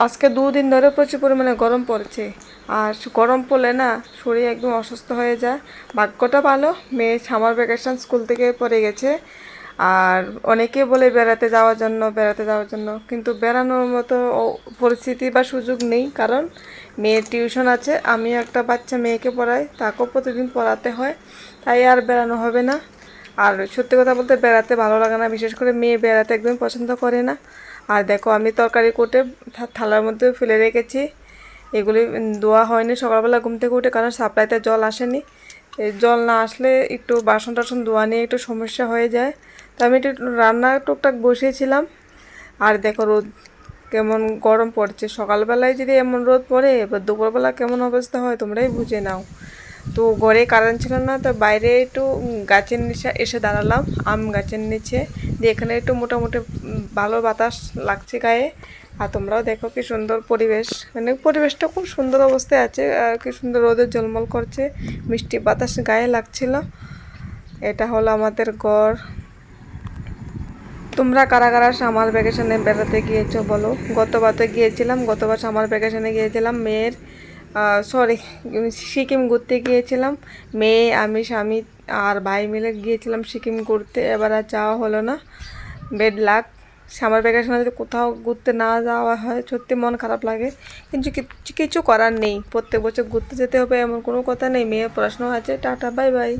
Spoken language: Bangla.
আজকে 2 দিন ধরে প্রচুর পরিমাণে গরম পড়ছে। আর গরম পড়লে না শরীর একদম অসুস্থ হয়ে যায়। ভাগ্যটা ভালো, মেয়ে সামার ভ্যাকেশন স্কুল থেকে পড়ে গেছে। আর অনেকে বলে বেড়াতে যাওয়ার জন্য, কিন্তু বেড়ানোর মতো পরিস্থিতি বা সুযোগ নেই, কারণ মেয়ের টিউশন আছে। আমি একটা বাচ্চা মেয়েকে পড়াই, তাকেও প্রতিদিন পড়াতে হয়, তাই আর বেড়ানো হবে না। আর সত্যি কথা বলতে বেড়াতে ভালো লাগে না, বিশেষ করে মেয়ে বেড়াতে একদম পছন্দ করে না। আর দেখো আমি তরকারি কুটে থালার মধ্যে ফেলে রেখেছি। এগুলি ধোয়া হয়নি সকালবেলা ঘুম থেকে উঠে, কারণ সাপ্লাইতে জল আসেনি। এই জল না আসলে একটু বাসন টাসন ধোয়া নিয়ে একটু সমস্যা হয়ে যায়। তো আমি একটু রান্না টুকটাক বসিয়েছিলাম। আর দেখো রোদ কেমন গরম পড়ছে। সকালবেলায় যদি এমন রোদ পড়ে, এবার দুপুরবেলা কেমন অবস্থা হয় তোমরাই বুঝে নাও। তো ঘরে কারেন্ট ছিল না, তো বাইরে একটু গাছের নিচে এসে দাঁড়ালাম, আম গাছের নিচে। যে এখানে একটু মোটামুটি ভালো বাতাস লাগছে গায়ে। আর তোমরাও দেখো কি সুন্দর পরিবেশ, মানে পরিবেশটা খুব সুন্দর অবস্থায় আছে। আর কি সুন্দর রোদে ঝলমল করছে, মিষ্টি বাতাস গায়ে লাগছিল। এটা হলো আমাদের ঘর। তোমরা কারা কারা সামার ভ্যাকেশনে বেড়াতে গিয়েছো বলো? গতবার তো গিয়েছিলাম, গতবার সামার ভ্যাকেশনে গিয়েছিলাম মেয়ের সরি সিকিম ঘুরতে গিয়েছিলাম। মেয়ে, আমি, স্বামী আর ভাই মিলে গিয়েছিলাম সিকিম ঘুরতে। এবার আর যাওয়া হলো না, বেড লাক। সামার ভ্যাকেশনে যদি কোথাও ঘুরতে না যাওয়া হয় সত্যি মন খারাপ লাগে, কিন্তু কিছু করার নেই। প্রত্যেক বছর ঘুরতে যেতে হবে এমন কোনো কথা নেই। মেয়ের পড়াশোনা আছে। Tata, bye bye.